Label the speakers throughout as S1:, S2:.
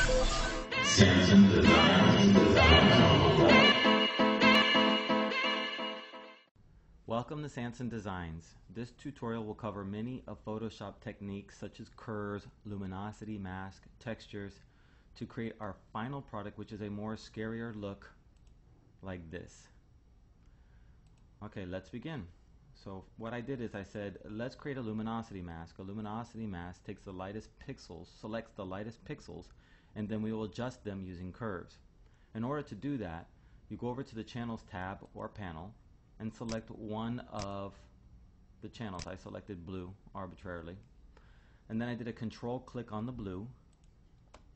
S1: Samson Designs.
S2: Welcome to Samson Designs. This tutorial will cover many of Photoshop techniques such as curves, luminosity, mask, textures to create our final product, which is a more scarier look like this. Okay, let's begin. So what I did is I said, let's create a luminosity mask. A luminosity mask takes the lightest pixels, selects the lightest pixels, and then we will adjust them using curves. In order to do that, you go over to the Channels tab or panel and select one of the channels. I selected blue arbitrarily. And then I did a control click on the blue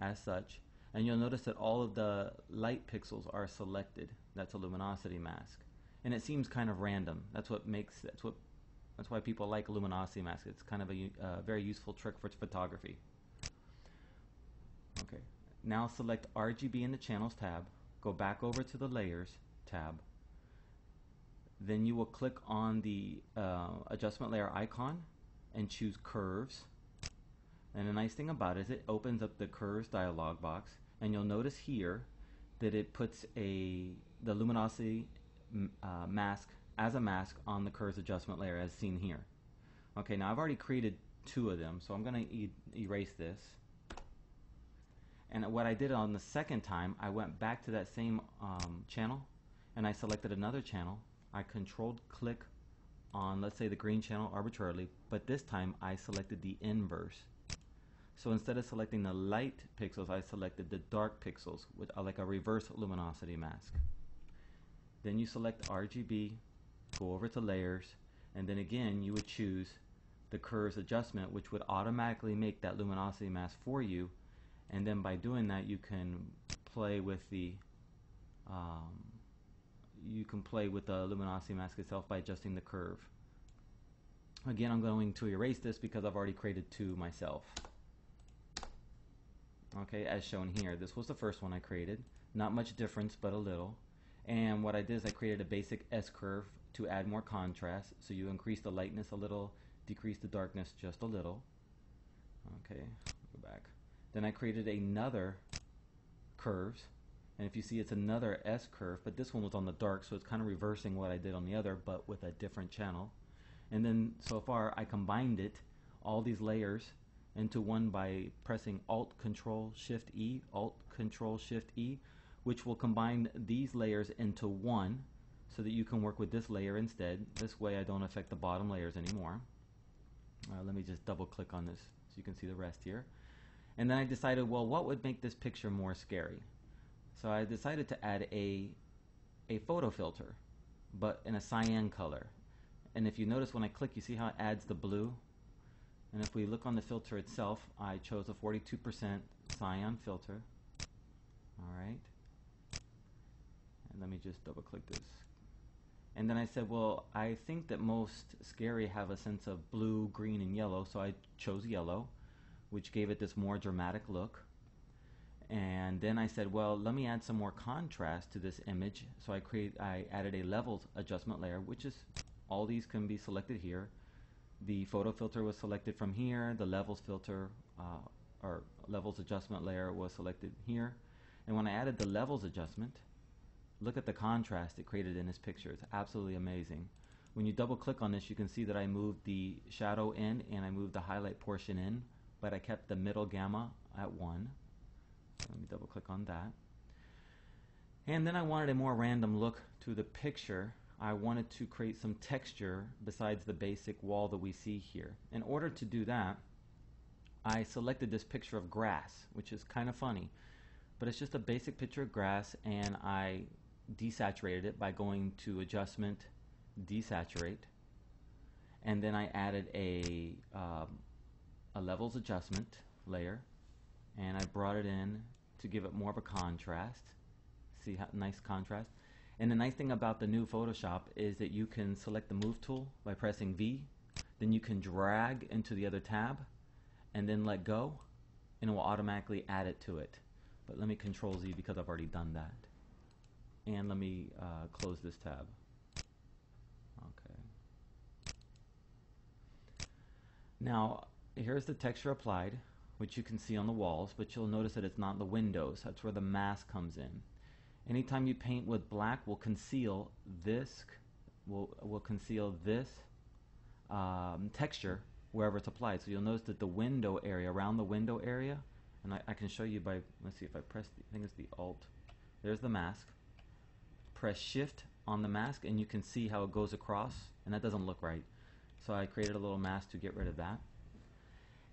S2: as such, and you'll notice that all of the light pixels are selected. That's a luminosity mask. And it seems kind of random. That's why people like luminosity masks. It's kind of a very useful trick for photography. Okay, now select RGB in the Channels tab, go back over to the Layers tab, then you will click on the adjustment layer icon and choose Curves. And the nice thing about it is it opens up the Curves dialog box, and you'll notice here that it puts the luminosity mask as a mask on the Curves adjustment layer as seen here. Okay, now I've already created two of them, so I'm going to erase this. And what I did on the second time, I went back to that same channel and I selected another channel. I controlled click on, let's say, the green channel arbitrarily, but this time I selected the inverse. So instead of selecting the light pixels, I selected the dark pixels with like a reverse luminosity mask. Then you select RGB, go over to Layers, and then again you would choose the Curves adjustment, which would automatically make that luminosity mask for you. And then by doing that, you can play with the luminosity mask itself by adjusting the curve. Again, I'm going to erase this because I've already created two myself. Okay, as shown here, this was the first one I created. Not much difference, but a little. And what I did is I created a basic S-curve to add more contrast. So you increase the lightness a little, decrease the darkness just a little. Okay, go back. Then I created another curves, and if you see, it's another S curve, but this one was on the dark, so it's kind of reversing what I did on the other, but with a different channel. And then so far I combined all these layers into one by pressing Alt Control Shift E, Alt Control Shift E, which will combine these layers into one so that you can work with this layer instead. This way I don't affect the bottom layers anymore. Let me just double click on this so you can see the rest here. And then I decided, well, what would make this picture more scary? So I decided to add a photo filter, but in a cyan color. And if you notice when I click, you see how it adds the blue? And if we look on the filter itself, I chose a 42% cyan filter. Alright. And let me just double click this. And then I said, well, I think that most scary have a sense of blue, green, and yellow, so I chose yellow, which gave it this more dramatic look. And then I said, well, let me add some more contrast to this image. So I added a levels adjustment layer, which is, all these can be selected here. The photo filter was selected from here. The levels filter or levels adjustment layer was selected here. And when I added the levels adjustment, look at the contrast it created in this picture. It's absolutely amazing. When you double click on this, you can see that I moved the shadow in and I moved the highlight portion in, but I kept the middle gamma at 1. Let me double click on that. And then I wanted a more random look to the picture. I wanted to create some texture besides the basic wall that we see here. In order to do that, I selected this picture of grass, which is kind of funny, but it's just a basic picture of grass, and I desaturated it by going to Adjustment, Desaturate, and then I added a levels adjustment layer, and I brought it in to give it more of a contrast. See how nice contrast? And the nice thing about the new Photoshop is that you can select the move tool by pressing V, then you can drag into the other tab and then let go, and it will automatically add it to it. But let me Control Z because I've already done that. And let me close this tab. Okay. Now here's the texture applied. which you can see on the walls, but you'll notice that it's not the windows. That's where the mask comes in. Anytime you paint with black, will conceal this, will conceal this texture wherever it's applied. So you'll notice that the window area, around the window area, and I can show you by, let's see if I press, I think it's the Alt. There's the mask. Press Shift on the mask and you can see how it goes across, and that doesn't look right. So I created a little mask to get rid of that.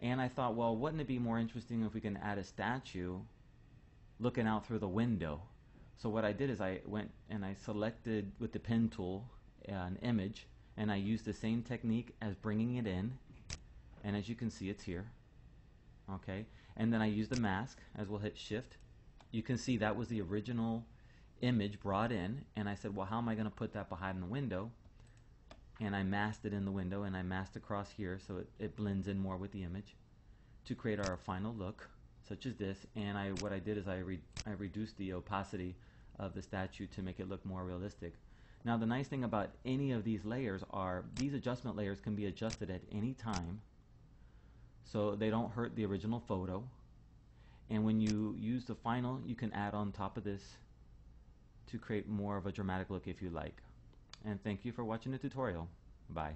S2: And I thought, well, wouldn't it be more interesting if we can add a statue looking out through the window? So what I did is I went and I selected with the pen tool an image, and I used the same technique as bringing it in, and as you can see, it's here. Okay, and then I used the mask, as we'll hit Shift. You can see that was the original image brought in, and I said, well, how am I going to put that behind the window? And I masked it in the window, and I masked across here so it blends in more with the image to create our final look, such as this. And what I did is I reduced the opacity of the statue to make it look more realistic. Now the nice thing about any of these layers are these adjustment layers can be adjusted at any time, so they don't hurt the original photo. And when you use the final, you can add on top of this to create more of a dramatic look if you like. And thank you for watching the tutorial. Bye.